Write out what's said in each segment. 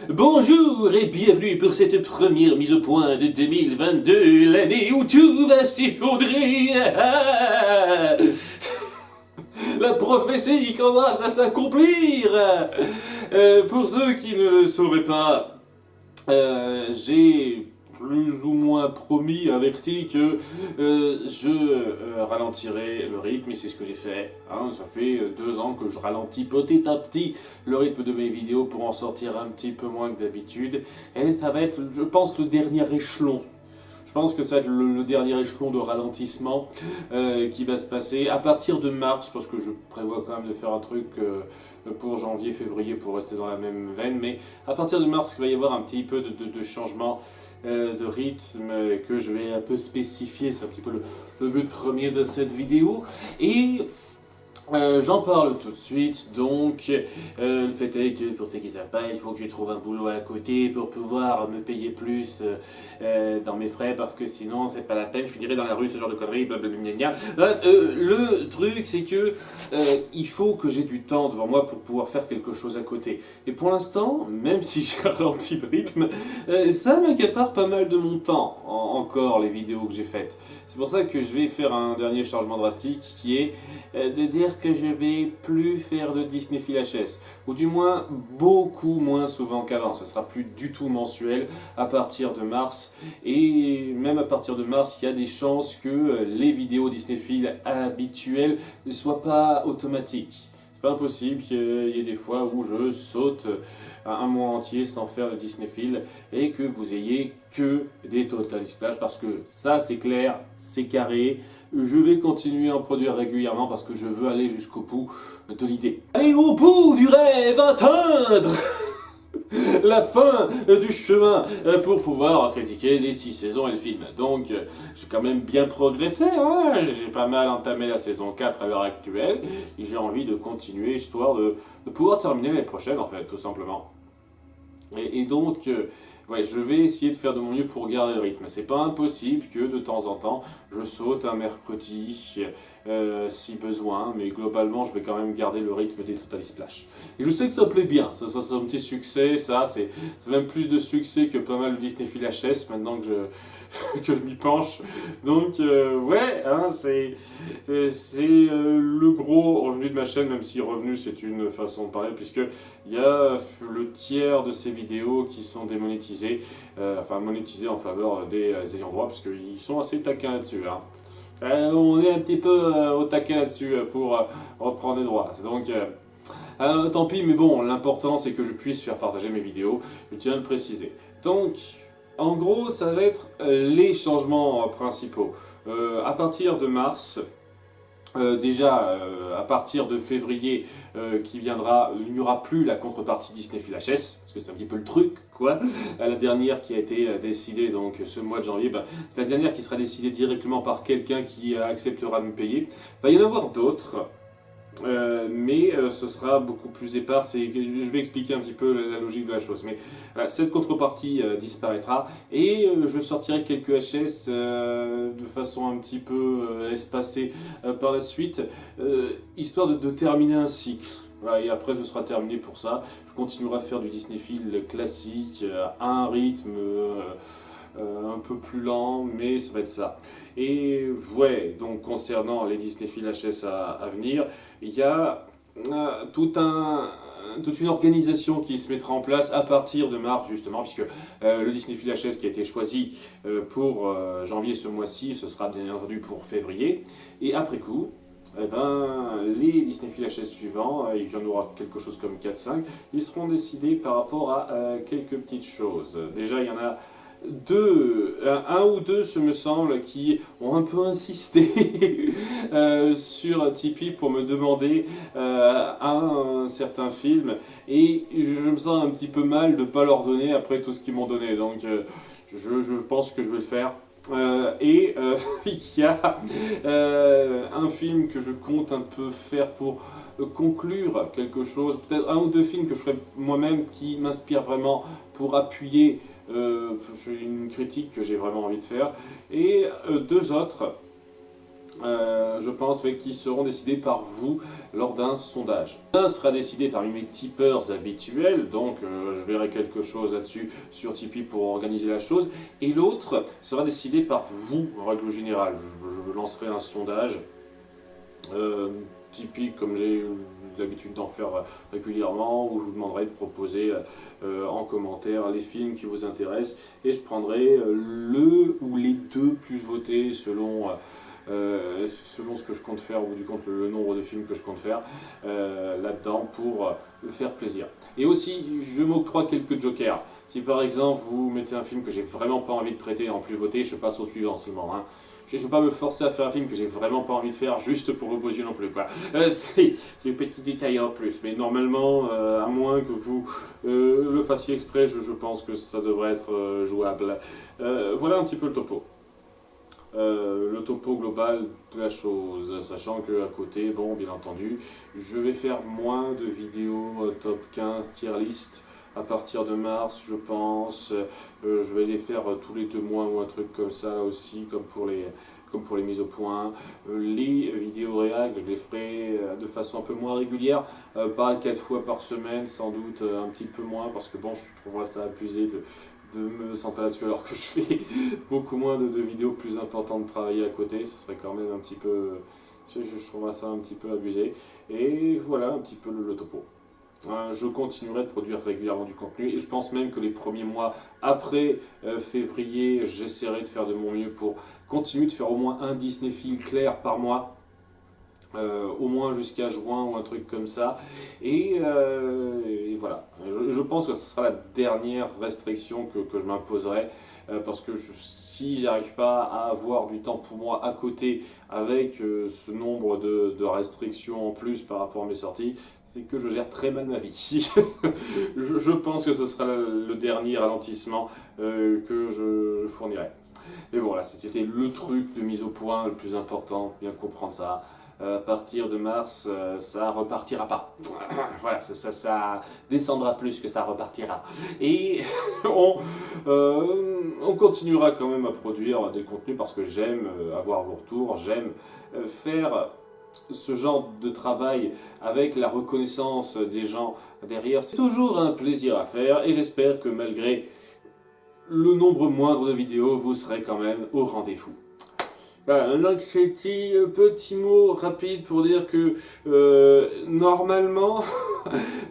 Bonjour et bienvenue pour cette première mise au point de 2022, l'année où tout va s'effondrer. La prophétie commence à s'accomplir. Pour ceux qui ne le sauraient pas, j'ai plus ou moins promis, averti que je ralentirai le rythme, et c'est ce que j'ai fait. Hein, ça fait 2 ans que je ralentis petit à petit le rythme de mes vidéos pour en sortir un petit peu moins que d'habitude. Et ça va être, je pense, le dernier échelon. Je pense que ça va être le dernier échelon de ralentissement qui va se passer à partir de mars, parce que je prévois quand même de faire un truc pour janvier, février, pour rester dans la même veine. Mais à partir de mars, il va y avoir un petit peu de changement de rythme que je vais un peu spécifier. C'est un petit peu le but premier de cette vidéo. Et j'en parle tout de suite, donc le fait est que pour ceux qui ne savent pas, il faut que je trouve un boulot à côté pour pouvoir me payer plus dans mes frais, parce que sinon c'est pas la peine, je finirai dans la rue, ce genre de conneries, blablabla. Bref, le truc c'est que il faut que j'ai du temps devant moi pour pouvoir faire quelque chose à côté. Et pour l'instant, même si j'ai ralenti le rythme, ça m'accapare pas mal de mon temps, encore les vidéos que j'ai faites. C'est pour ça que je vais faire un dernier changement drastique qui est de dire que je vais plus faire de Disney HS, ou du moins beaucoup moins souvent qu'avant. Ce sera plus du tout mensuel à partir de mars, et même à partir de mars, il y a des chances que les vidéos Disney habituelles ne soient pas automatiques. C'est pas impossible qu'il y ait des fois où je saute un mois entier sans faire de Disney et que vous ayez que des Total Splash, parce que ça c'est clair, c'est carré. Je vais continuer à en produire régulièrement parce que je veux aller jusqu'au bout de l'idée. Aller au bout du rêve, atteindre la fin du chemin pour pouvoir critiquer les 6 saisons et le film. Donc j'ai quand même bien progressé, hein, j'ai pas mal entamé la saison 4 à l'heure actuelle. J'ai envie de continuer histoire de pouvoir terminer l'année prochaine en fait, tout simplement. Et donc, ouais, je vais essayer de faire de mon mieux pour garder le rythme. C'est pas impossible que de temps en temps, je saute un mercredi si besoin, mais globalement, je vais quand même garder le rythme des Total Splash. Et je sais que ça plaît bien, ça c'est un petit succès, c'est même plus de succès que pas mal de Disney HS maintenant que que je m'y penche. Donc, ouais, hein, c'est le gros revenu de ma chaîne, même si revenu c'est une façon de parler, puisque il y a le tiers de ces vidéos qui sont démonétisées, enfin monétisées en faveur des ayants droit, parce qu'ils sont assez taquins là-dessus. Hein. On est un petit peu au taquet là-dessus pour reprendre les droits. Donc, tant pis, mais bon, l'important c'est que je puisse faire partager mes vidéos, je tiens à le préciser. Donc, en gros, ça va être les changements principaux. À partir de mars, déjà, à partir de février qui viendra, il n'y aura plus la contrepartie Disney HS, parce que c'est un petit peu le truc, quoi. La dernière qui a été décidée donc ce mois de janvier, c'est la dernière qui sera décidée directement par quelqu'un qui acceptera de me payer. Il va y en avoir d'autres. Mais ce sera beaucoup plus épars. Je vais expliquer un petit peu la logique de la chose. Mais cette contrepartie disparaîtra et je sortirai quelques HS de façon un petit peu espacée par la suite, histoire de terminer un cycle. Voilà, et après ce sera terminé pour ça. Je continuerai à faire du Disney classique, à un rythme un peu plus lent, mais ça va être ça. Et ouais, donc concernant les Disney HS à venir, il y a toute une organisation qui se mettra en place à partir de mars justement, puisque le Disney HS qui a été choisi pour janvier ce mois-ci, ce sera bien entendu pour février, et après coup, eh ben, les Disney HS suivants, il y en aura quelque chose comme 4-5, ils seront décidés par rapport à quelques petites choses. Déjà, il y en a un ou deux, ce me semble, qui ont un peu insisté sur Tipeee pour me demander un certain film, et je me sens un petit peu mal de ne pas leur donner après tout ce qu'ils m'ont donné, donc je pense que je vais le faire. Il y a un film que je compte un peu faire pour conclure quelque chose, peut-être un ou deux films que je ferai moi-même qui m'inspirent vraiment pour appuyer une critique que j'ai vraiment envie de faire, et deux autres je pense qui seront décidés par vous lors d'un sondage. L'un sera décidé parmi mes tipeurs habituels, donc je verrai quelque chose là-dessus sur Tipeee pour organiser la chose, et l'autre sera décidé par vous en règle générale. Je lancerai un sondage Tipeee comme j'ai l'habitude d'en faire régulièrement, où je vous demanderai de proposer en commentaire les films qui vous intéressent, et je prendrai le ou les deux plus votés selon ce que je compte faire, ou du compte le nombre de films que je compte faire là-dedans pour faire plaisir. Et aussi, je m'octroie quelques jokers. Si par exemple vous mettez un film que j'ai vraiment pas envie de traiter en plus voté, je passe au suivant seulement. Hein. Je ne vais pas me forcer à faire un film que j'ai vraiment pas envie de faire juste pour vos yeux non plus, quoi. C'est des petits détails en plus, mais normalement, à moins que vous le fassiez exprès, je pense que ça devrait être jouable. Voilà un petit peu le topo. Le topo global de la chose, sachant que à côté, bon, bien entendu, je vais faire moins de vidéos top 15 tier list à partir de mars, je pense. Je vais les faire tous les 2 mois ou un truc comme ça aussi, comme pour les mises au point. Les vidéos réac, je les ferai de façon un peu moins régulière, pas 4 fois par semaine, sans doute un petit peu moins, parce que bon, je trouverais ça abusé de me centrer là-dessus alors que je fais beaucoup moins de vidéos plus importantes de travailler à côté. Ce serait quand même un petit peu... Je trouverais ça un petit peu abusé. Et voilà un petit peu le topo. Je continuerai de produire régulièrement du contenu, et je pense même que les premiers mois après février, j'essaierai de faire de mon mieux pour continuer de faire au moins un Disney Film clair par mois. Au moins jusqu'à juin ou un truc comme ça, et voilà, je pense que ce sera la dernière restriction que je m'imposerai, parce que si j'arrive pas à avoir du temps pour moi à côté avec ce nombre de restrictions en plus par rapport à mes sorties, c'est que je gère très mal ma vie. je pense que ce sera le dernier ralentissement que je fournirai. Mais bon, là, c'était le truc de mise au point le plus important, bien comprendre ça. À partir de mars, ça repartira pas. Voilà, ça descendra plus que ça repartira. Et on continuera quand même à produire des contenus, parce que j'aime avoir vos retours, j'aime faire ce genre de travail avec la reconnaissance des gens derrière. C'est toujours un plaisir à faire, et j'espère que malgré le nombre moindre de vidéos, vous serez quand même au rendez-vous. Voilà, un petit mot rapide pour dire que normalement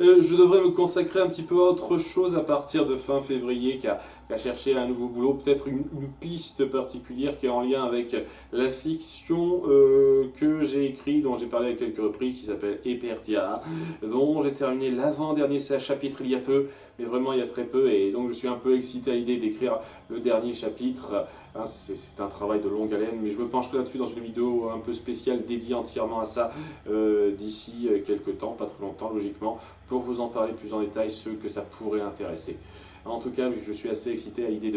je devrais me consacrer un petit peu à autre chose à partir de fin février qu'à chercher un nouveau boulot, peut-être une piste particulière qui est en lien avec la fiction que j'ai écrite, dont j'ai parlé à quelques reprises, qui s'appelle Eperdia, dont j'ai terminé l'avant-dernier chapitre il y a peu, mais vraiment il y a très peu, et donc je suis un peu excité à l'idée d'écrire le dernier chapitre. Hein, c'est un travail de longue haleine, mais je me pencherai là-dessus dans une vidéo un peu spéciale dédiée entièrement à ça d'ici quelques temps, pas très longtemps logiquement, pour vous en parler plus en détail, ceux que ça pourrait intéresser. En tout cas, je suis assez excité à l'idée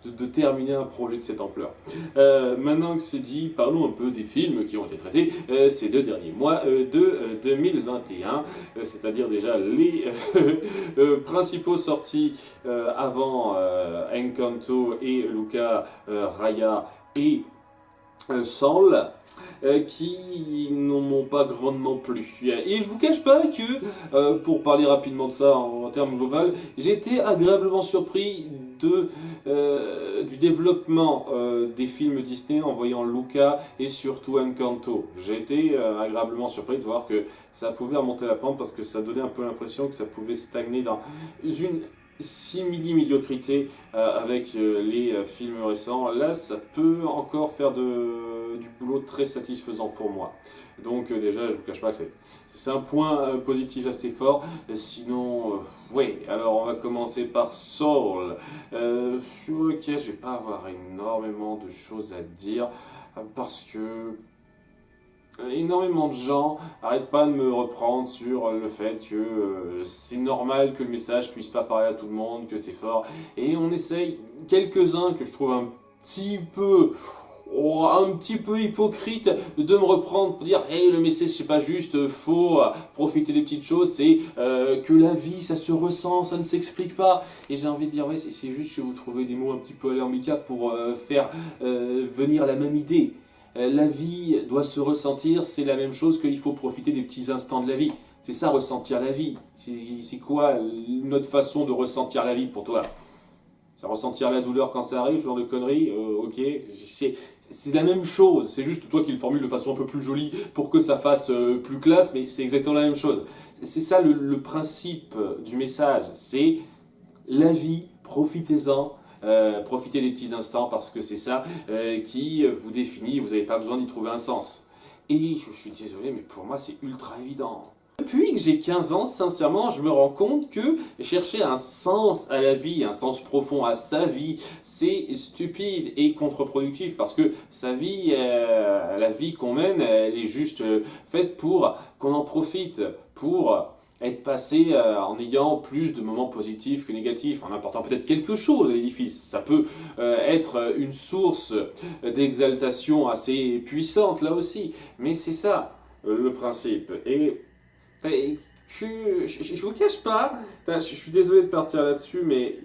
de terminer un projet de cette ampleur. Maintenant que c'est dit, parlons un peu des films qui ont été traités ces 2 derniers mois de 2021, c'est-à-dire déjà les principaux sortis avant Encanto et Luca, Raya et Soul, qui n'en m'ont pas grandement plu. Et je vous cache pas que, pour parler rapidement de ça en termes global, j'ai été agréablement surpris du développement des films Disney en voyant Luca et surtout Encanto. J'ai été agréablement surpris de voir que ça pouvait remonter la pente, parce que ça donnait un peu l'impression que ça pouvait stagner dans une simili-médiocrité avec les films récents. Là, ça peut encore faire du boulot très satisfaisant pour moi. Donc déjà, je vous cache pas que c'est un point positif assez fort. Sinon, oui, alors on va commencer par Soul, sur lequel je vais pas avoir énormément de choses à dire, parce que énormément de gens n'arrêtent pas de me reprendre sur le fait que c'est normal que le message puisse pas parler à tout le monde, que c'est fort, et on essaye, quelques-uns que je trouve un petit peu hypocrite, de me reprendre pour dire hey, le message c'est pas juste, faut profiter des petites choses, c'est que la vie ça se ressent, ça ne s'explique pas. Et j'ai envie de dire ouais, c'est juste que vous trouvez des mots un petit peu alambiquables pour faire venir la même idée. La vie doit se ressentir, c'est la même chose qu'il faut profiter des petits instants de la vie. C'est ça, ressentir la vie. C'est quoi notre façon de ressentir la vie pour toi? C'est ressentir la douleur quand ça arrive, ce genre de conneries, ok. C'est la même chose, c'est juste toi qui le formules de façon un peu plus jolie pour que ça fasse plus classe, mais c'est exactement la même chose. C'est ça le principe du message, c'est la vie, profitez-en, profitez des petits instants parce que c'est ça qui vous définit, vous n'avez pas besoin d'y trouver un sens. Et je suis désolé, mais pour moi c'est ultra évident. Depuis que j'ai 15 ans, sincèrement, je me rends compte que chercher un sens à la vie, un sens profond à sa vie, c'est stupide et contre-productif parce que sa vie, la vie qu'on mène, elle est juste faite pour qu'on en profite, pour être passé en ayant plus de moments positifs que négatifs, en apportant peut-être quelque chose à l'édifice. Ça peut être une source d'exaltation assez puissante là aussi, mais c'est ça le principe. Et je vous cache pas, je suis désolé de partir là-dessus, mais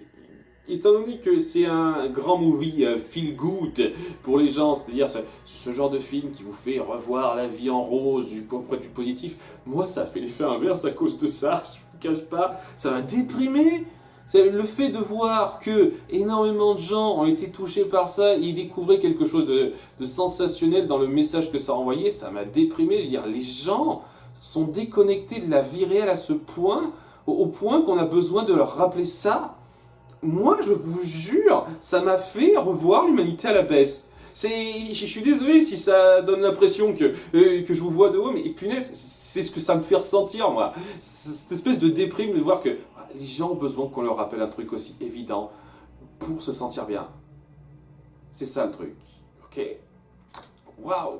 étant donné que c'est un grand movie feel good pour les gens, c'est-à-dire ce genre de film qui vous fait revoir la vie en rose, du positif, moi ça fait l'effet inverse à cause de ça, je vous cache pas, ça m'a déprimé. Le fait de voir que énormément de gens ont été touchés par ça, ils découvraient quelque chose de sensationnel dans le message que ça envoyait, ça m'a déprimé. Je veux dire, les gens sont déconnectés de la vie réelle à ce point, au point qu'on a besoin de leur rappeler ça. Moi, je vous jure, ça m'a fait revoir l'humanité à la baisse. Je suis désolé si ça donne l'impression que je vous vois de haut, mais punaise, c'est ce que ça me fait ressentir, moi. Cette espèce de déprime de voir que les gens ont besoin qu'on leur rappelle un truc aussi évident pour se sentir bien. C'est ça le truc. Ok. Waouh.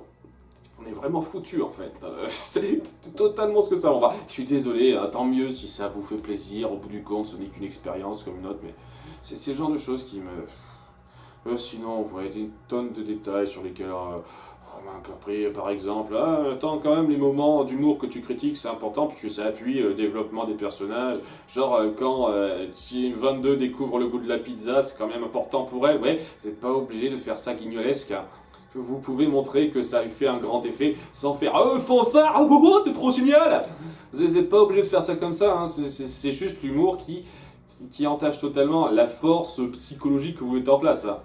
On est vraiment foutu en fait. C'est totalement ce que ça en va. Je suis désolé, hein, tant mieux si ça vous fait plaisir. Au bout du compte, ce n'est qu'une expérience comme une autre, mais c'est le genre de choses qui me. Sinon, vous voyez des tonnes de détails sur lesquels on m'a un peu pris, par exemple. Attends, quand même, les moments d'humour que tu critiques, c'est important puisque ça appuie le développement des personnages. Genre, quand 22 découvre le goût de la pizza, c'est quand même important pour elle. Ouais, vous n'êtes pas obligé de faire ça guignolesque. Hein. Vous pouvez montrer que ça lui fait un grand effet sans faire fanfare, c'est trop génial. Vous n'êtes pas obligé de faire ça comme ça, hein. C'est juste l'humour qui entache totalement la force psychologique que vous mettez en place. Hein.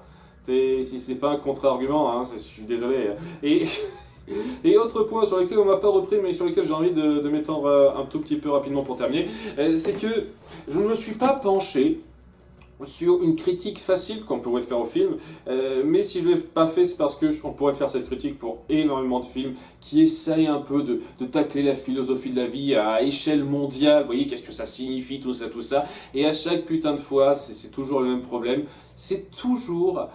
C'est pas un contre-argument, hein, je suis désolé. Et autre point sur lequel on m'a pas repris, mais sur lequel j'ai envie de m'étendre un tout petit peu rapidement pour terminer, c'est que je ne me suis pas penché sur une critique facile qu'on pourrait faire au film, mais si je ne l'ai pas fait, c'est parce qu'on pourrait faire cette critique pour énormément de films qui essayent un peu de tacler la philosophie de la vie à échelle mondiale, vous voyez, qu'est-ce que ça signifie, tout ça, et à chaque putain de fois, c'est toujours le même problème, c'est toujours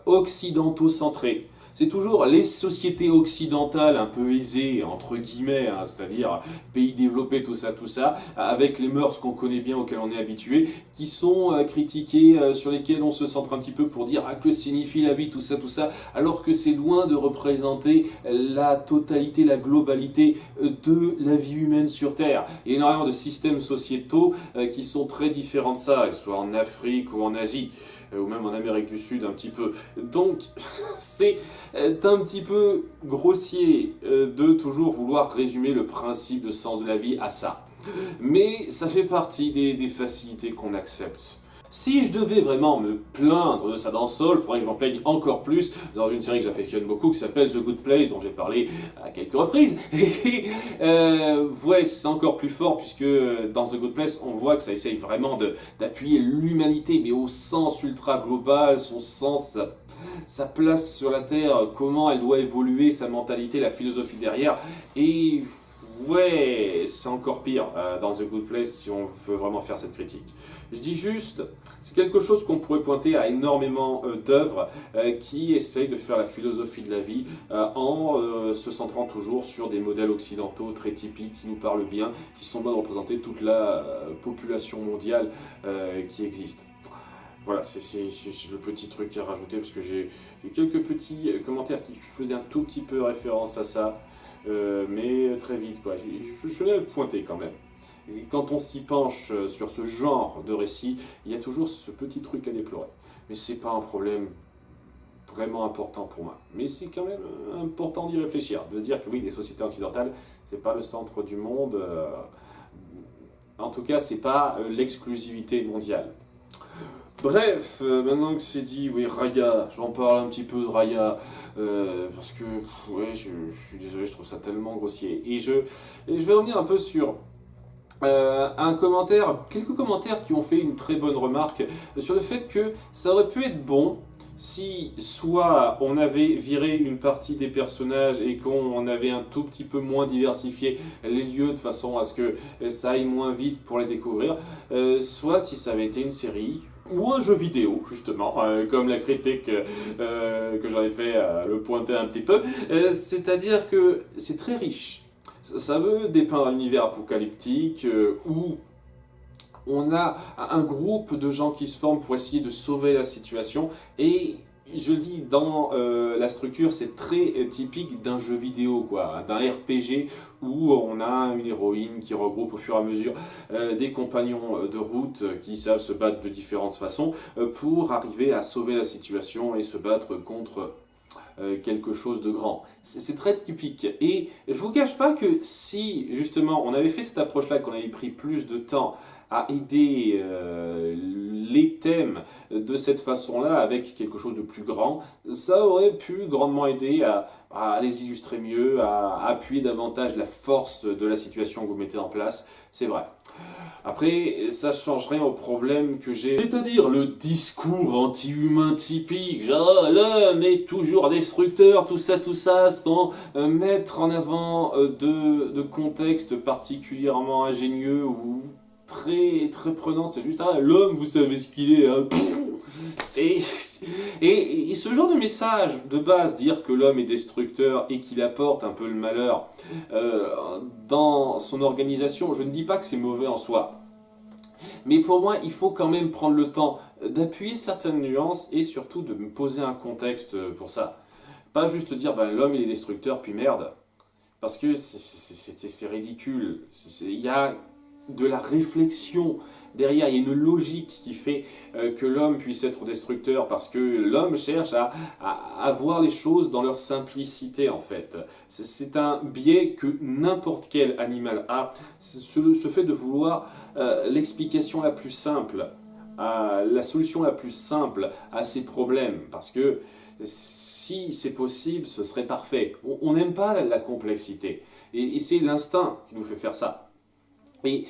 occidentaux-centré. C'est toujours les sociétés occidentales un peu aisées, entre guillemets, hein, c'est-à-dire pays développés, tout ça, avec les mœurs qu'on connaît bien, auxquelles on est habitué, qui sont critiquées, sur lesquelles on se centre un petit peu pour dire que signifie la vie, tout ça, alors que c'est loin de représenter la totalité, la globalité de la vie humaine sur Terre. Il y a énormément de systèmes sociétaux qui sont très différents de ça, qu'ils soient en Afrique ou en Asie, ou même en Amérique du Sud un petit peu. Donc, c'est un petit peu grossier de toujours vouloir résumer le principe de sens de la vie à ça. Mais ça fait partie des facilités qu'on accepte. Si je devais vraiment me plaindre de ça dans Soul, il faudrait que je m'en plaigne encore plus dans une série que j'affectionne beaucoup qui s'appelle The Good Place, dont j'ai parlé à quelques reprises. Et ouais, c'est encore plus fort puisque dans The Good Place, on voit que ça essaye vraiment d'appuyer l'humanité, mais au sens ultra global, son sens, sa place sur la Terre, comment elle doit évoluer, sa mentalité, la philosophie derrière. Et ouais, c'est encore pire dans The Good Place si on veut vraiment faire cette critique. Je dis juste, c'est quelque chose qu'on pourrait pointer à énormément d'œuvres qui essayent de faire la philosophie de la vie en se centrant toujours sur des modèles occidentaux très typiques qui nous parlent bien, qui sont loin de représenter toute la population mondiale qui existe. Voilà, c'est le petit truc à rajouter parce que j'ai quelques petits commentaires qui faisaient un tout petit peu référence à ça. Mais très vite, quoi. Je voulais le pointer quand même. Et quand on s'y penche sur ce genre de récit, il y a toujours ce petit truc à déplorer. Mais c'est pas un problème vraiment important pour moi. Mais c'est quand même important d'y réfléchir, de se dire que oui, les sociétés occidentales, c'est pas le centre du monde. En tout cas, c'est pas l'exclusivité mondiale. Bref, maintenant que c'est dit, oui, Raya, j'en parle un petit peu de Raya, parce que, ouais, je suis désolé, je trouve ça tellement grossier. Et je vais revenir un peu sur quelques commentaires qui ont fait une très bonne remarque sur le fait que ça aurait pu être bon si soit on avait viré une partie des personnages et qu'on avait un tout petit peu moins diversifié les lieux de façon à ce que ça aille moins vite pour les découvrir, soit si ça avait été une série ou un jeu vidéo, justement, comme la critique que j'en ai fait le pointer un petit peu. C'est-à-dire que c'est très riche. Ça veut dépeindre un univers apocalyptique où on a un groupe de gens qui se forment pour essayer de sauver la situation. Et je le dis, dans la structure, c'est très typique d'un jeu vidéo, quoi, d'un RPG où on a une héroïne qui regroupe au fur et à mesure des compagnons de route qui savent se battre de différentes façons pour arriver à sauver la situation et se battre contre quelque chose de grand. C'est très typique. Et je vous cache pas que si justement on avait fait cette approche-là, qu'on avait pris plus de temps à aider les thèmes de cette façon-là avec quelque chose de plus grand, ça aurait pu grandement aider à les illustrer mieux, à appuyer davantage la force de la situation que vous mettez en place. C'est vrai. Après, ça change rien au problème que j'ai, c'est-à-dire le discours anti-humain typique, genre l'homme est toujours destructeur, tout ça, sans mettre en avant de contexte particulièrement ingénieux ou très prenant. C'est juste l'homme, vous savez ce qu'il est, hein. C'est... Et ce genre de message de base, dire que l'homme est destructeur et qu'il apporte un peu le malheur dans son organisation, je ne dis pas que c'est mauvais en soi. Mais pour moi, il faut quand même prendre le temps d'appuyer certaines nuances et surtout de me poser un contexte pour ça. Pas juste dire l'homme il est destructeur puis merde. Parce que c'est ridicule. Il y a de la réflexion derrière, il y a une logique qui fait que l'homme puisse être destructeur, parce que l'homme cherche à voir les choses dans leur simplicité en fait. C'est un biais que n'importe quel animal a, ce fait de vouloir l'explication la plus simple, la solution la plus simple à ses problèmes, parce que si c'est possible, ce serait parfait. On n'aime pas la complexité, et c'est l'instinct qui nous fait faire ça. Et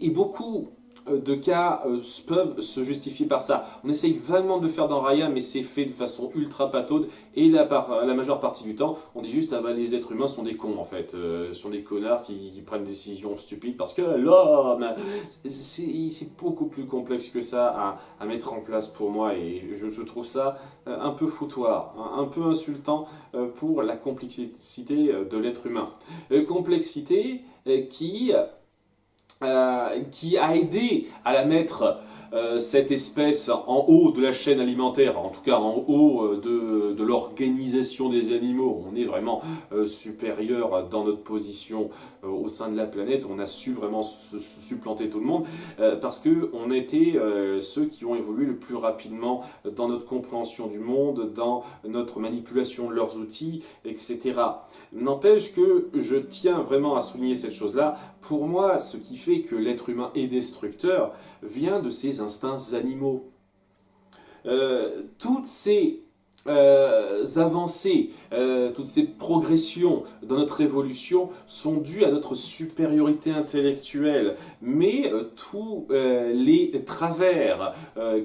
beaucoup de cas peuvent se justifier par ça. On essaye vraiment de le faire dans Raya, mais c'est fait de façon ultra pataude, et la majeure partie du temps, on dit juste les êtres humains sont des cons en fait, sont des connards qui prennent des décisions stupides, parce que l'homme, c'est beaucoup plus complexe que ça à mettre en place pour moi, et je trouve ça un peu foutoir, un peu insultant pour la complexité de l'être humain. Complexité qui a aidé à la mettre cette espèce en haut de la chaîne alimentaire, en tout cas en haut de l'organisation des animaux. On est vraiment supérieur dans notre position au sein de la planète. On a su vraiment supplanter tout le monde parce qu'on était ceux qui ont évolué le plus rapidement dans notre compréhension du monde, dans notre manipulation de leurs outils, etc. N'empêche que je tiens vraiment à souligner cette chose-là. Pour moi, ce qui fait que l'être humain est destructeur vient de ses instincts animaux. Toutes ces avancées, toutes ces progressions dans notre évolution sont dues à notre supériorité intellectuelle, mais tous les travers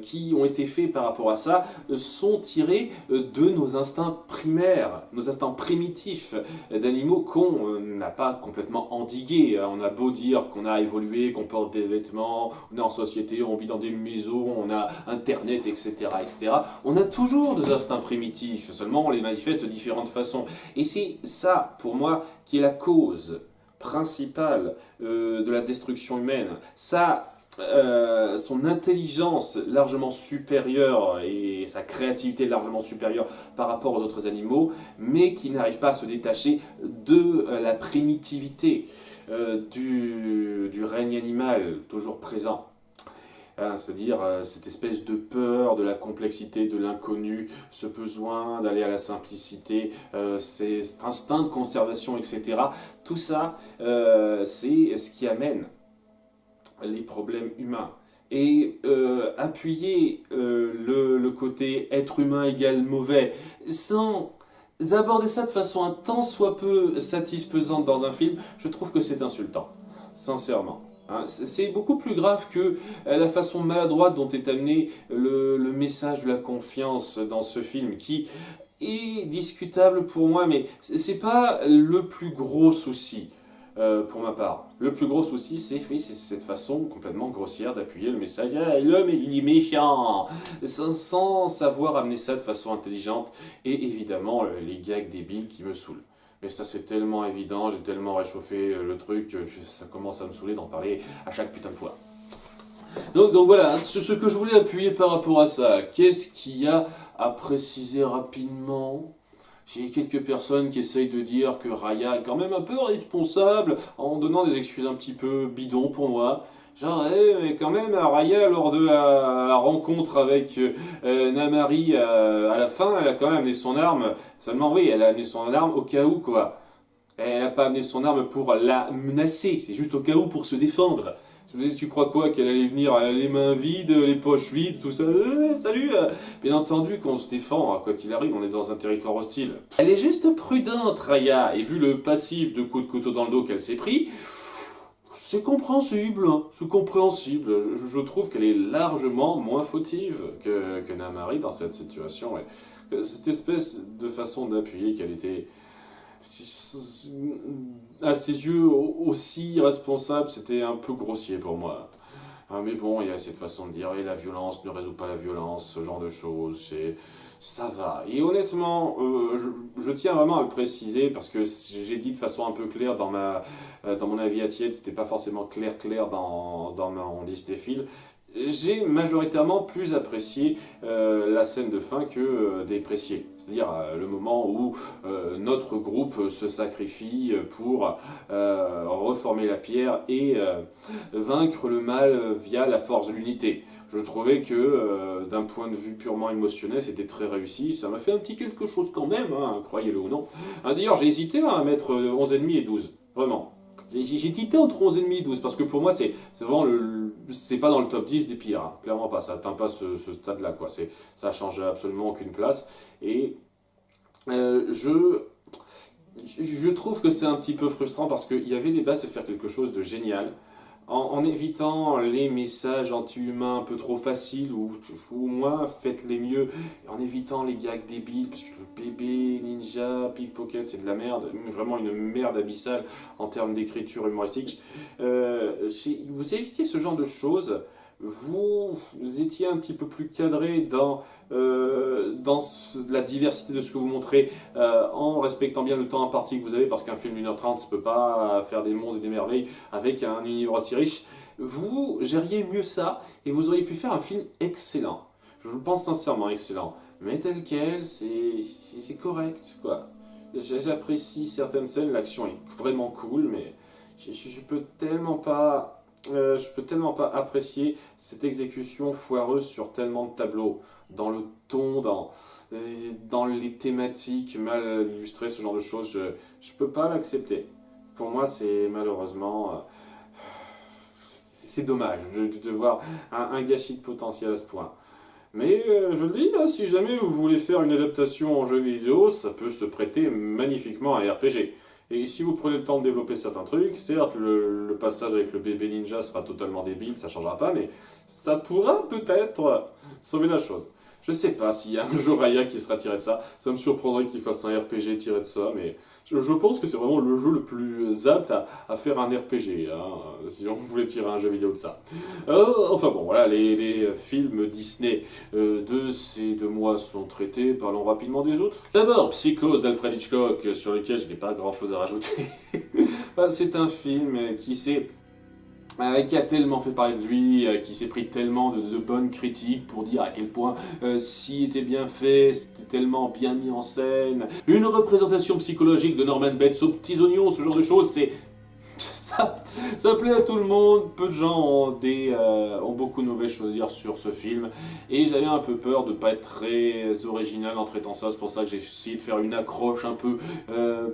qui ont été faits par rapport à ça sont tirés de nos instincts primaires, nos instincts primitifs d'animaux qu'on n'a pas complètement endigués. On a beau dire qu'on a évolué, qu'on porte des vêtements, on est en société, on vit dans des maisons, on a Internet, etc., etc. On a toujours des instincts primitifs, seulement on les manifeste de différentes façons. Et c'est ça, pour moi, qui est la cause principale de la destruction humaine. Ça, son intelligence largement supérieure et sa créativité largement supérieure par rapport aux autres animaux, mais qui n'arrive pas à se détacher de la primitivité du règne animal toujours présent. hein, c'est-à-dire cette espèce de peur, de la complexité, de l'inconnu, ce besoin d'aller à la simplicité, cet instinct de conservation, etc. Tout ça, c'est ce qui amène les problèmes humains. Et appuyer le côté être humain égale mauvais, sans aborder ça de façon un tant soit peu satisfaisante dans un film, je trouve que c'est insultant, sincèrement. Hein, c'est beaucoup plus grave que la façon maladroite dont est amené le message de la confiance dans ce film, qui est discutable pour moi, mais c'est pas le plus gros souci. Pour ma part. Le plus gros souci, c'est cette façon complètement grossière d'appuyer le message « Ah, l'homme, il est méchant !» sans savoir amener ça de façon intelligente, et évidemment les gags débiles qui me saoulent. Mais ça c'est tellement évident, j'ai tellement réchauffé le truc, que ça commence à me saouler d'en parler à chaque putain de fois. Donc voilà, ce que je voulais appuyer par rapport à ça, qu'est-ce qu'il y a à préciser rapidement ? J'ai quelques personnes qui essayent de dire que Raya est quand même un peu responsable en donnant des excuses un petit peu bidons pour moi. Genre, mais quand même, Raya, lors de la rencontre avec Namari à la fin, elle a quand même amené son arme. Seulement, oui, elle a amené son arme au cas où, quoi. Elle n'a pas amené son arme pour la menacer, c'est juste au cas où pour se défendre. Tu crois quoi, qu'elle allait venir les mains vides, les poches vides, tout ça salut Bien entendu qu'on se défend, quoi qu'il arrive, on est dans un territoire hostile. Elle est juste prudente, Raya, et vu le passif de coups de couteau dans le dos qu'elle s'est pris, c'est compréhensible, hein, c'est compréhensible. Je trouve qu'elle est largement moins fautive que Namari dans cette situation. Et cette espèce de façon d'appuyer qu'elle était à ses yeux aussi responsable, c'était un peu grossier pour moi. Ah, mais bon, il y a cette façon de dire, et la violence ne résout pas la violence, ce genre de choses, ça va. Et honnêtement, je tiens vraiment à le préciser, parce que j'ai dit de façon un peu claire dans mon avis à tiède, c'était pas forcément clair dans mon Disney Feel. J'ai majoritairement plus apprécié la scène de fin que déprécié. C'est-à-dire le moment où notre groupe se sacrifie pour reformer la pierre et vaincre le mal via la force de l'unité. Je trouvais que d'un point de vue purement émotionnel, c'était très réussi. Ça m'a fait un petit quelque chose quand même, hein, croyez-le ou non. D'ailleurs, j'ai hésité à mettre 11,5 et 12. Vraiment. J'ai hésité entre 11,5 et 12, parce que pour moi, c'est vraiment c'est pas dans le top 10 des pires. Hein. Clairement pas, ça atteint pas ce stade-là, quoi. Ça change absolument aucune place. Et je trouve que c'est un petit peu frustrant, parce qu'il y avait les bases de faire quelque chose de génial, en évitant les messages anti-humains un peu trop faciles, ou au moins faites-les mieux, en évitant les gags débiles, parce que le bébé, ninja, pickpocket, c'est de la merde, vraiment une merde abyssale en termes d'écriture humoristique. Vous évitez ce genre de choses, vous étiez un petit peu plus cadré dans la diversité de ce que vous montrez, en respectant bien le temps imparti que vous avez, parce qu'un film d'1h30 ne peut pas faire des monts et des merveilles avec un univers aussi riche. Vous gériez mieux ça, et vous auriez pu faire un film excellent. Je le pense sincèrement excellent. Mais tel quel, c'est correct, quoi. J'apprécie certaines scènes, l'action est vraiment cool, mais je peux tellement pas... je peux tellement pas apprécier cette exécution foireuse sur tellement de tableaux, dans le ton, dans les thématiques mal illustrées, ce genre de choses, je peux pas l'accepter. Pour moi, c'est malheureusement... c'est dommage de voir un gâchis de potentiel à ce point. Mais je le dis, si jamais vous voulez faire une adaptation en jeu vidéo, ça peut se prêter magnifiquement à un RPG. Et si vous prenez le temps de développer certains trucs, certes, le passage avec le bébé ninja sera totalement débile, ça changera pas, mais ça pourra peut-être sauver la chose. Je sais pas s'il y a un jour Raya qui sera tiré de ça, ça me surprendrait qu'il fasse un RPG tiré de ça, mais je pense que c'est vraiment le jeu le plus apte à faire un RPG, hein, si on voulait tirer un jeu vidéo de ça. Enfin bon, voilà, les films Disney de ces 2 mois sont traités, parlons rapidement des autres. D'abord, Psychose d'Alfred Hitchcock, sur lequel je n'ai pas grand chose à rajouter. C'est un film qui a tellement fait parler de lui, qui s'est pris tellement de bonnes critiques pour dire à quel point si était bien fait, c'était tellement bien mis en scène. Une représentation psychologique de Norman Bates aux petits oignons, ce genre de choses, Ça plaît à tout le monde, peu de gens ont beaucoup de mauvaises choses à dire sur ce film, et j'avais un peu peur de pas être très original en traitant ça, c'est pour ça que j'ai essayé de faire une accroche un peu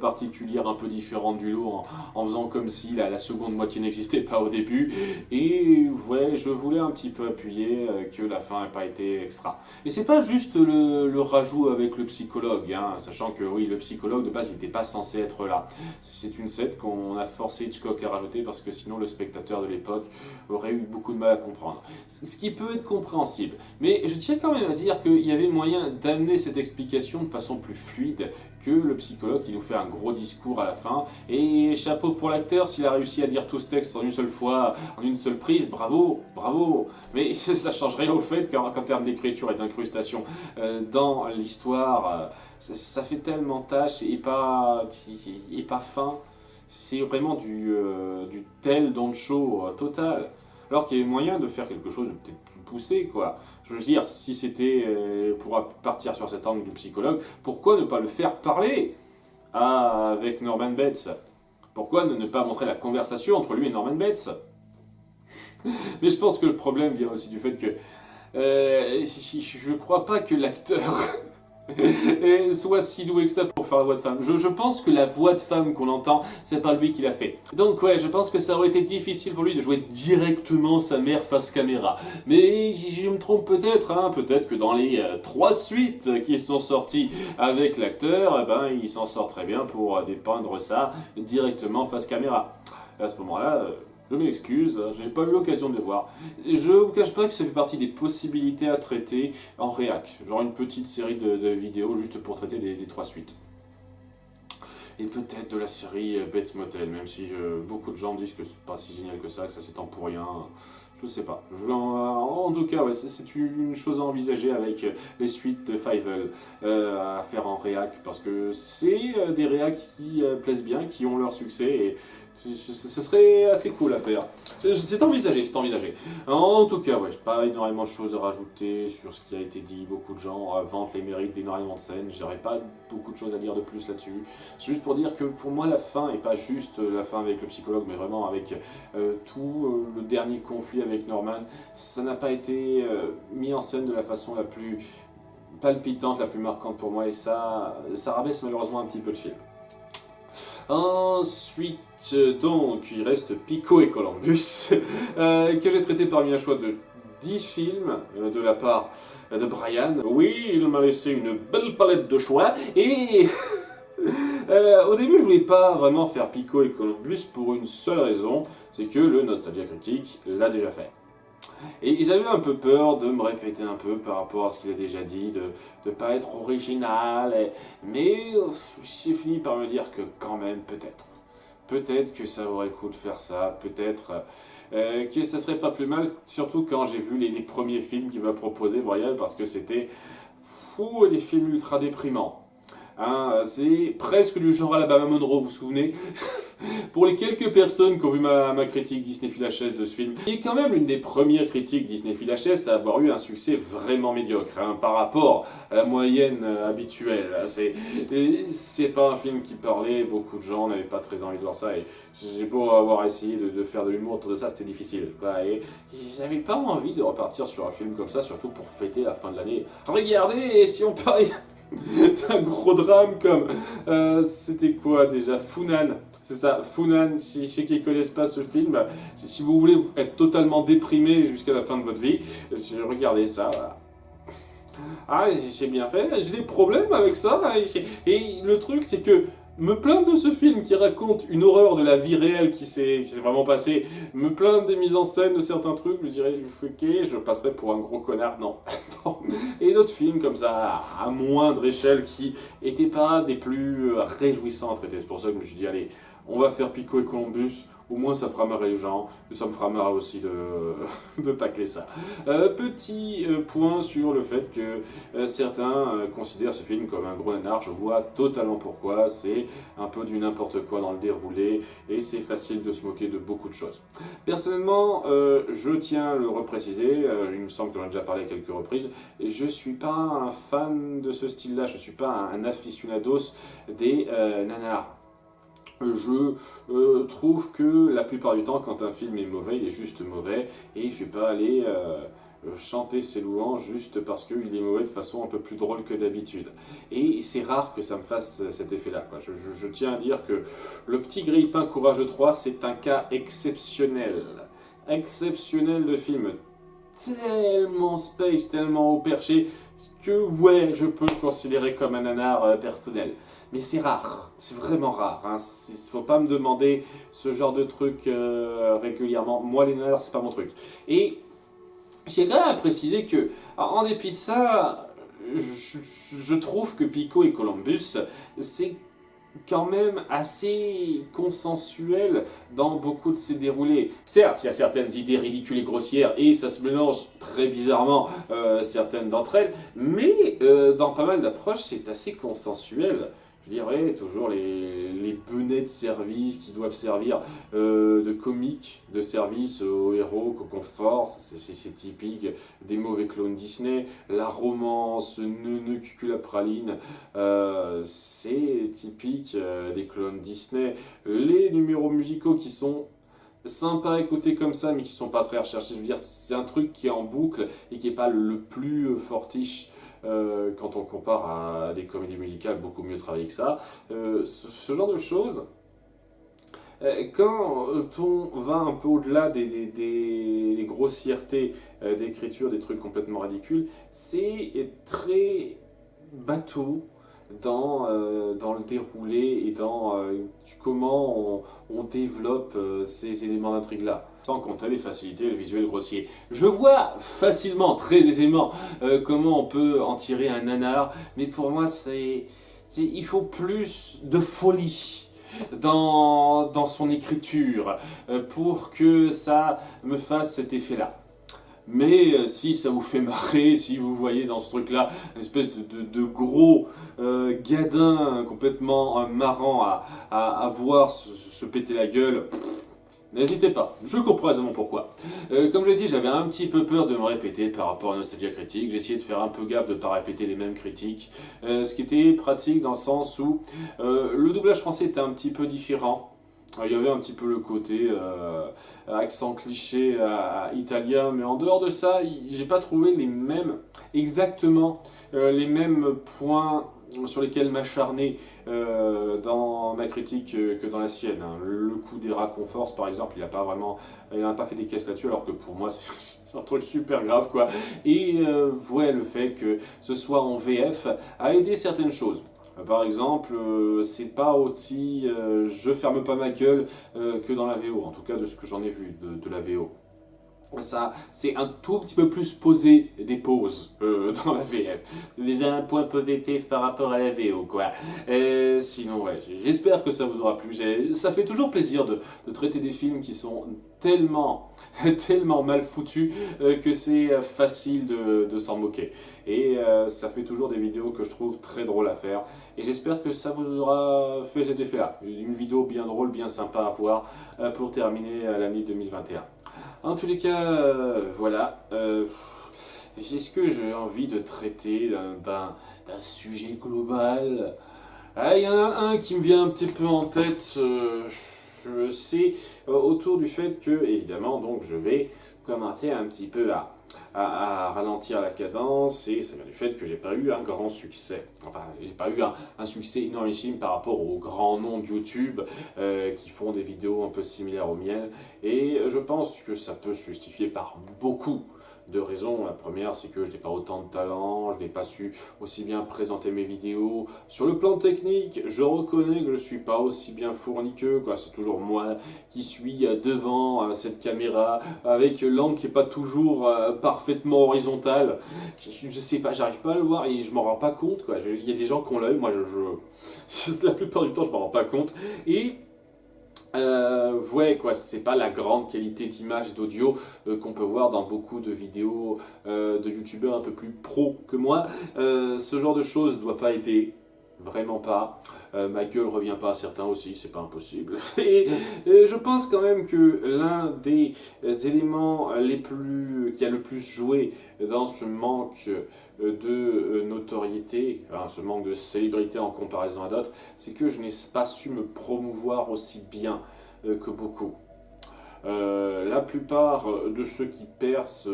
particulière, un peu différente du lot, en faisant comme si la seconde moitié n'existait pas au début, et ouais, je voulais un petit peu appuyer que la fin n'a pas été extra. Et c'est pas juste le rajout avec le psychologue, hein, sachant que oui, le psychologue de base il n'était pas censé être là. C'est une scène qu'on a forcé Hitchcock à rajouter parce que sinon le spectateur de l'époque aurait eu beaucoup de mal à comprendre. Ce qui peut être compréhensible. Mais je tiens quand même à dire qu'il y avait moyen d'amener cette explication de façon plus fluide que le psychologue qui nous fait un gros discours à la fin. Et chapeau pour l'acteur s'il a réussi à dire tout ce texte en une seule fois, en une seule prise, bravo, bravo. Mais ça change rien au fait qu'en termes d'écriture et d'incrustation dans l'histoire, ça fait tellement tâche et pas fin. C'est vraiment du tel don't show total. Alors qu'il y avait moyen de faire quelque chose de peut-être plus poussé, quoi. Je veux dire, si c'était pour partir sur cet angle du psychologue, pourquoi ne pas le faire parler avec Norman Bates? Pourquoi ne pas montrer la conversation entre lui et Norman Bates? Mais je pense que le problème vient aussi du fait que je crois pas que l'acteur soit si doué que ça pour faire la voix de femme. Je pense que la voix de femme qu'on entend, c'est pas lui qui l'a fait. Donc ouais, je pense que ça aurait été difficile pour lui de jouer directement sa mère face caméra. Mais je me trompe peut-être, hein, peut-être que dans les 3 suites qui sont sorties avec l'acteur, eh ben, il s'en sort très bien pour dépeindre ça directement face caméra. À ce moment-là, je m'excuse, j'ai pas eu l'occasion de le voir. Je vous cache pas que ça fait partie des possibilités à traiter en réac. Genre une petite série de vidéos juste pour traiter des 3 suites. Et peut-être de la série Bates Motel, même si beaucoup de gens disent que c'est pas si génial que ça s'étend pour rien. Je sais pas. En tout cas, ouais, c'est une chose à envisager avec les suites de Fievel à faire en réac, parce que c'est des réacs qui plaisent bien, qui ont leur succès, et ce serait assez cool à faire. C'est envisagé, c'est envisagé. En tout cas, ouais, pas énormément de choses à rajouter sur ce qui a été dit. Beaucoup de gens vantent les mérites d'énormément de scènes. J'aurais pas beaucoup de choses à dire de plus là-dessus. Juste pour dire que pour moi, la fin, et pas juste la fin avec le psychologue, mais vraiment avec tout le dernier conflit avec Norman, ça n'a pas été mis en scène de la façon la plus palpitante, la plus marquante pour moi, et ça rabaisse malheureusement un petit peu le film. Ensuite, donc, il reste Pico et Columbus, que j'ai traité parmi un choix de 10 films de la part de Brian. Oui, il m'a laissé une belle palette de choix, et au début je voulais pas vraiment faire Pico et Columbus pour une seule raison, c'est que le Nostalgia Critique l'a déjà fait. Et j'avais un peu peur de me répéter un peu par rapport à ce qu'il a déjà dit, de ne pas être original, mais j'ai fini par me dire que quand même, peut-être que ça aurait le coup de faire ça, peut-être que ça serait pas plus mal, surtout quand j'ai vu les premiers films qu'il m'a proposé, Brian, parce que c'était fou, des films ultra déprimants. Hein, c'est presque du genre Alabama Monroe, vous vous souvenez? Pour les quelques personnes qui ont vu ma critique Disney VHS de ce film, il est quand même l'une des premières critiques Disney VHS à avoir eu un succès vraiment médiocre, hein, par rapport à la moyenne habituelle. C'est pas un film qui parlait, beaucoup de gens n'avaient pas très envie de voir ça, et j'ai beau avoir essayé de faire de l'humour autour de ça, c'était difficile. Et j'avais pas envie de repartir sur un film comme ça, surtout pour fêter la fin de l'année. Regardez, si on parlait d'un gros drame comme c'était quoi déjà, Funan, c'est ça, Funan, si ceux qui ne connaissent pas ce film, si vous voulez être totalement déprimé jusqu'à la fin de votre vie, regardez ça, voilà. Ah, c'est bien fait, j'ai des problèmes avec ça, et le truc c'est que me plaindre de ce film qui raconte une horreur de la vie réelle qui s'est vraiment passée, me plaindre des mises en scène de certains trucs, je dirais, ok, je passerais pour un gros connard, non. Et d'autres films comme ça, à moindre échelle, qui n'étaient pas des plus réjouissants à traiter. C'est pour ça que je me suis dit, allez, on va faire Pico et Columbus, au moins ça fera marrer les gens, et ça me fera marrer aussi de tacler ça. Petit point sur le fait que certains considèrent ce film comme un gros nanar, je vois totalement pourquoi, c'est un peu du n'importe quoi dans le déroulé, et c'est facile de se moquer de beaucoup de choses. Personnellement, je tiens à le repréciser, il me semble que j'en ai déjà parlé à quelques reprises, je ne suis pas un fan de ce style-là, je ne suis pas un aficionados des nanars. Je trouve que la plupart du temps, quand un film est mauvais, il est juste mauvais, et je vais pas aller chanter ses louanges juste parce qu'il est mauvais de façon un peu plus drôle que d'habitude. Et c'est rare que ça me fasse cet effet-là, quoi. Je tiens à dire que Le Petit Grille-Pain Courageux 3, c'est un cas exceptionnel. Exceptionnel de film. Tellement space, tellement haut perché, que ouais, je peux le considérer comme un nanar personnel. Mais c'est rare, c'est vraiment rare. Hein. Faut pas me demander ce genre de truc régulièrement. Moi, les nanars, c'est pas mon truc. Et j'ai quand même à préciser que, en dépit de ça, je trouve que Pico et Columbus, c'est quand même assez consensuel dans beaucoup de ses déroulés. Certes, il y a certaines idées ridicules et grossières et ça se mélange très bizarrement certaines d'entre elles, mais dans pas mal d'approches, c'est assez consensuel. Je dirais toujours les benets de service qui doivent servir de comique de service aux héros qu'on force, c'est typique des mauvais clones Disney, la romance, neuneu cuculapraline, c'est typique des clones Disney, les numéros musicaux qui sont sympas à écouter comme ça mais qui sont pas très recherchés, je veux dire c'est un truc qui est en boucle et qui est pas le plus fortiche quand on compare à des comédies musicales beaucoup mieux travaillées que ça. Ce genre de choses, quand on va un peu au-delà des grossièretés d'écriture, des trucs complètement ridicules, c'est très bateau dans le déroulé et dans comment on développe ces éléments d'intrigue-là. Sans compter les facilités, le visuel grossier. Je vois facilement, très aisément, comment on peut en tirer un nanar, mais pour moi, il faut plus de folie dans son écriture pour que ça me fasse cet effet-là. Mais si ça vous fait marrer, si vous voyez dans ce truc-là une espèce de gros gadin complètement marrant à voir se péter la gueule, n'hésitez pas, je comprends aisément pourquoi. Comme je l'ai dit, j'avais un petit peu peur de me répéter par rapport à Nostalgia Critique. J'ai essayé de faire un peu gaffe de ne pas répéter les mêmes critiques. Ce qui était pratique dans le sens où le doublage français était un petit peu différent. Il y avait un petit peu le côté accent cliché italien, mais en dehors de ça, j'ai pas trouvé exactement les mêmes points sur lesquels m'acharner dans ma critique que dans la sienne. Hein. Le coup des rats qu'on force, par exemple, il n'a pas fait des caisses là-dessus, alors que pour moi, c'est un truc super grave, quoi. Et ouais, le fait que ce soit en VF a aidé certaines choses. Par exemple, c'est pas aussi je ferme pas ma gueule que dans la VO, en tout cas de ce que j'en ai vu de la VO. Ça, c'est un tout petit peu plus posé des pauses dans la VF. C'est déjà un point positif par rapport à la VO, quoi. Sinon, ouais, j'espère que ça vous aura plu. Ça fait toujours plaisir de traiter des films qui sont tellement, tellement mal foutus que c'est facile de s'en moquer. Et ça fait toujours des vidéos que je trouve très drôles à faire. Et j'espère que ça vous aura fait cet effet-là. Une vidéo bien drôle, bien sympa à voir pour terminer l'année 2021. En tous les cas, voilà. Est-ce que j'ai envie de traiter d'un sujet global? Il y en a un qui me vient un petit peu en tête. C'est autour du fait que, évidemment, donc je vais commencer un petit peu à ralentir la cadence, et ça vient du fait que j'ai pas eu un grand succès. Enfin, j'ai pas eu un succès énormissime par rapport aux grands noms de YouTube qui font des vidéos un peu similaires aux miennes, et je pense que ça peut se justifier par beaucoup de raisons. La première, c'est que je n'ai pas autant de talent, je n'ai pas su aussi bien présenter mes vidéos. Sur le plan technique, je reconnais que je ne suis pas aussi bien fourni qu'eux, quoi. C'est toujours moi qui suis devant cette caméra, avec l'angle qui n'est pas toujours parfaitement horizontal. Je sais pas, j'arrive pas à le voir et je m'en rends pas compte, quoi. Il y a des gens qui ont l'œil, moi la plupart du temps je m'en rends pas compte. Et ouais, quoi, c'est pas la grande qualité d'image et d'audio qu'on peut voir dans beaucoup de vidéos de youtubeurs un peu plus pro que moi. Ce genre de choses doit pas aider. Vraiment pas. Ma gueule revient pas à certains aussi, c'est pas impossible. Et je pense quand même que l'un des éléments qui a le plus joué dans ce manque de notoriété, hein, ce manque de célébrité en comparaison à d'autres, c'est que je n'ai pas su me promouvoir aussi bien que beaucoup. La plupart de ceux qui percent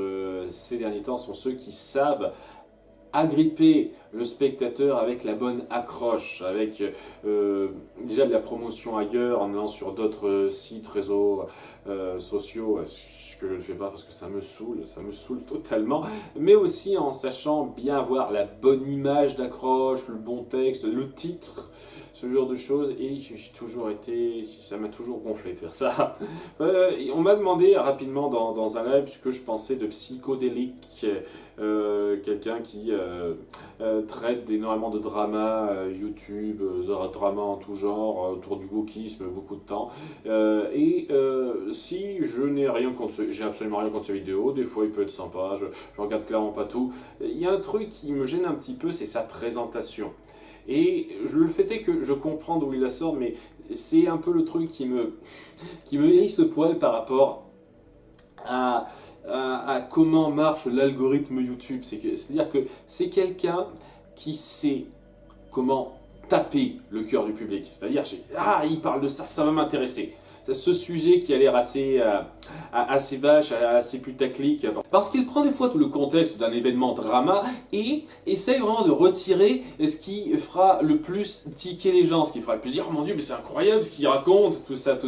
ces derniers temps sont ceux qui savent agripper le spectateur avec la bonne accroche, avec déjà de la promotion ailleurs, en allant sur d'autres sites, réseaux sociaux, ce que je ne fais pas parce que ça me saoule totalement, mais aussi en sachant bien avoir la bonne image d'accroche, le bon texte, le titre, ce genre de choses, et ça m'a toujours gonflé de faire ça. On m'a demandé rapidement dans un live ce que je pensais de Psychodélique, quelqu'un qui traite énormément de drama YouTube, de drama en tout genre, autour du wokisme, beaucoup de temps. Si je n'ai rien contre j'ai absolument rien contre ces vidéos, des fois il peut être sympa, je regarde clairement pas tout. Il y a un truc qui me gêne un petit peu, c'est sa présentation. Et le fait est que je comprends d'où il la sort, mais c'est un peu le truc qui me hérisse le poil par rapport à comment marche l'algorithme YouTube. C'est-à-dire que c'est quelqu'un qui sait comment taper le cœur du public. C'est-à-dire, il parle de ça, ça va m'intéresser. Ce sujet qui a l'air assez vache, assez putaclic, parce qu'il prend des fois tout le contexte d'un événement drama et essaye vraiment de retirer ce qui fera le plus tiquer les gens, ce qui fera le plus dire « Oh mon Dieu, mais c'est incroyable ce qu'il raconte, tout ça,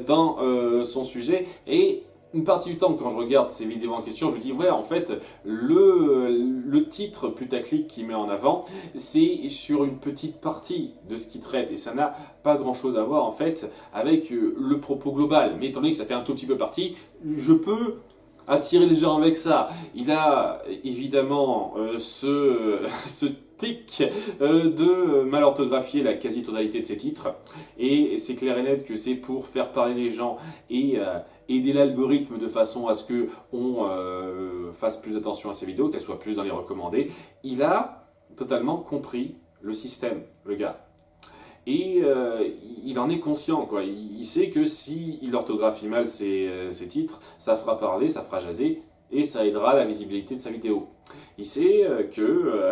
dans son sujet ». Et une partie du temps, quand je regarde ces vidéos en question, je me dis, ouais, en fait, le titre putaclic qu'il met en avant, c'est sur une petite partie de ce qu'il traite. Et ça n'a pas grand-chose à voir, en fait, avec le propos global. Mais étant donné que ça fait un tout petit peu partie, je peux attirer les gens avec ça. Il a évidemment ce tic de mal orthographier la quasi-totalité de ses titres. Et c'est clair et net que c'est pour faire parler les gens et aider l'algorithme de façon à ce qu'on fasse plus attention à ses vidéos, qu'elles soient plus dans les recommandés. Il a totalement compris le système, le gars. Et il en est conscient, quoi. Il sait que s'il orthographie mal ses titres, ça fera parler, ça fera jaser, et ça aidera la visibilité de sa vidéo. Il sait que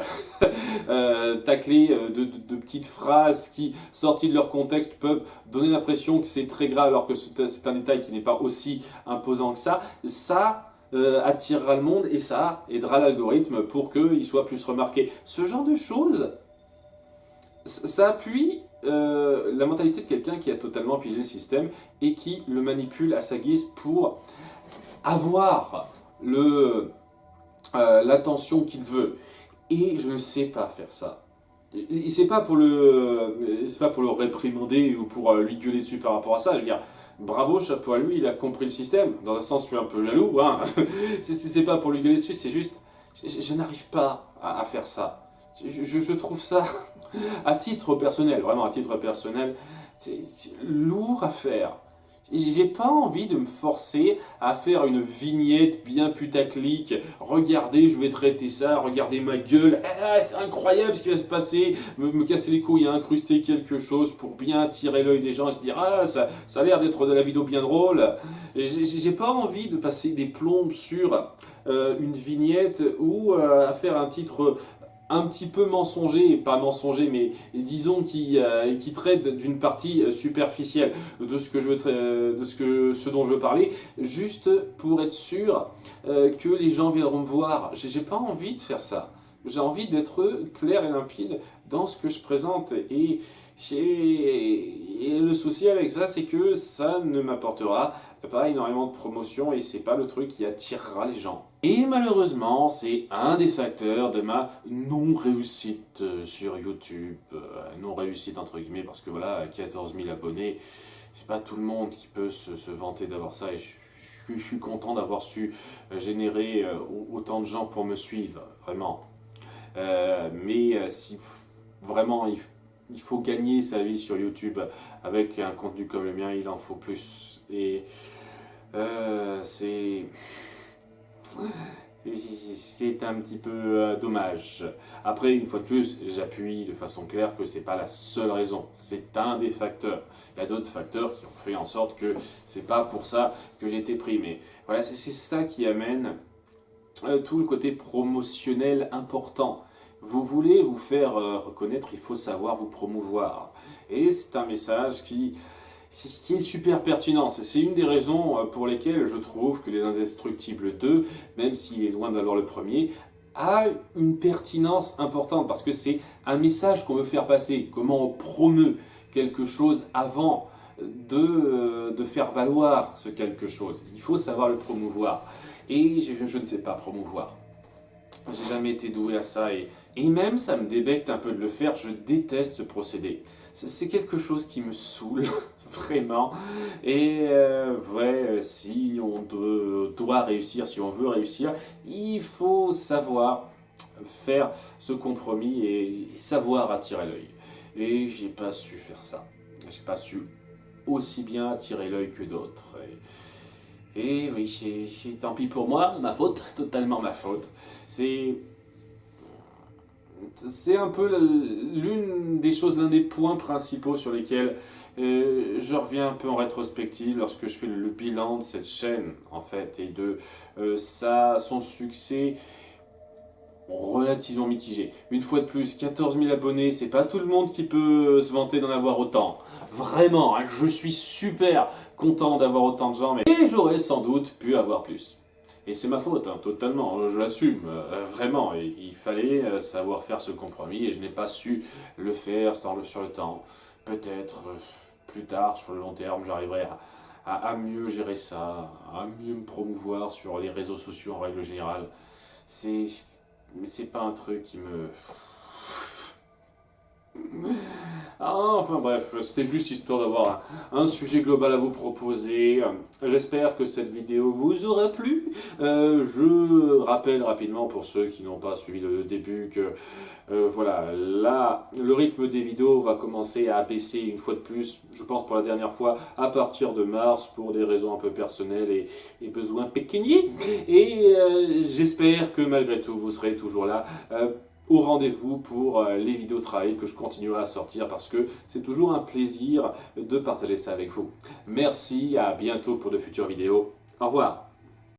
tacler de petites phrases qui, sorties de leur contexte, peuvent donner l'impression que c'est très grave, alors que c'est un détail qui n'est pas aussi imposant que ça attirera le monde et ça aidera l'algorithme pour qu'il soit plus remarqué. Ce genre de choses, ça appuie la mentalité de quelqu'un qui a totalement pigé le système et qui le manipule à sa guise pour avoir l'attention qu'il veut. Et je ne sais pas faire ça. Et c'est pas pour le réprimander ou pour lui gueuler dessus par rapport à ça. Je veux dire, bravo, chapeau à lui, il a compris le système. Dans un sens, je suis un peu jaloux. Hein. C'est pas pour lui gueuler dessus, c'est juste, je n'arrive pas à faire ça. Je trouve ça, à titre personnel, vraiment à titre personnel, c'est lourd à faire. J'ai pas envie de me forcer à faire une vignette bien putaclic. Regardez, je vais traiter ça, regardez ma gueule. Ah, c'est incroyable ce qui va se passer. Me casser les couilles, incruster quelque chose pour bien attirer l'œil des gens et se dire ah, ça a l'air d'être de la vidéo bien drôle. J'ai pas envie de passer des plombes sur une vignette ou à faire un titre un petit peu mensonger, pas mensonger, mais disons qui traite d'une partie superficielle de ce dont je veux parler, juste pour être sûr que les gens viendront me voir. J'ai pas envie de faire ça. J'ai envie d'être clair et limpide dans ce que je présente. Et le souci avec ça, c'est que ça ne m'apportera pas énormément de promotion et c'est pas le truc qui attirera les gens. Et malheureusement, c'est un des facteurs de ma non-réussite sur YouTube. Non-réussite entre guillemets, parce que voilà, 14 000 abonnés, c'est pas tout le monde qui peut se vanter d'avoir ça. Et je suis content d'avoir su générer autant de gens pour me suivre, vraiment. Mais si vraiment il faut gagner sa vie sur YouTube avec un contenu comme le mien, il en faut plus. Et c'est c'est un petit peu dommage. Après, une fois de plus, j'appuie de façon claire que c'est pas la seule raison. C'est un des facteurs. Il y a d'autres facteurs qui ont fait en sorte que c'est pas pour ça que j'ai été pris. Mais voilà, c'est ça qui amène tout le côté promotionnel important. Vous voulez vous faire reconnaître, il faut savoir vous promouvoir. Et c'est un message qui est super pertinent. C'est une des raisons pour lesquelles je trouve que Les Indestructibles 2, même s'il est loin d'avoir le premier, a une pertinence importante parce que c'est un message qu'on veut faire passer. Comment on promeut quelque chose avant de faire valoir ce quelque chose. Il faut savoir le promouvoir. Et je ne sais pas promouvoir. J'ai jamais été doué à ça et même ça me débecte un peu de le faire. Je déteste ce procédé. C'est quelque chose qui me saoule, vraiment. Et si on doit réussir, si on veut réussir, il faut savoir faire ce compromis et savoir attirer l'œil. Et j'ai pas su faire ça. J'ai pas su aussi bien attirer l'œil que d'autres. Et oui, tant pis pour moi, ma faute, totalement ma faute. C'est un peu l'une des choses, l'un des points principaux sur lesquels je reviens un peu en rétrospective lorsque je fais le bilan de cette chaîne, en fait, et de son succès relativement mitigé. Une fois de plus, 14 000 abonnés, c'est pas tout le monde qui peut se vanter d'en avoir autant. Vraiment, hein, je suis super content d'avoir autant de gens, mais j'aurais sans doute pu avoir plus. Et c'est ma faute, hein, totalement, je l'assume, vraiment. Il fallait savoir faire ce compromis et je n'ai pas su le faire sur le temps. Peut-être plus tard, sur le long terme, j'arriverai à mieux gérer ça, à mieux me promouvoir sur les réseaux sociaux en règle générale. Mais c'est pas un truc qui me... Ah, enfin bref, c'était juste histoire d'avoir un sujet global à vous proposer. J'espère que cette vidéo vous aura plu. Je rappelle rapidement pour ceux qui n'ont pas suivi le début que voilà, là, le rythme des vidéos va commencer à baisser une fois de plus, je pense pour la dernière fois, à partir de mars pour des raisons un peu personnelles et besoins pécuniers. Et j'espère que malgré tout vous serez toujours là. Au rendez-vous pour les vidéos travail que je continuerai à sortir parce que c'est toujours un plaisir de partager ça avec vous. Merci, à bientôt pour de futures vidéos. Au revoir.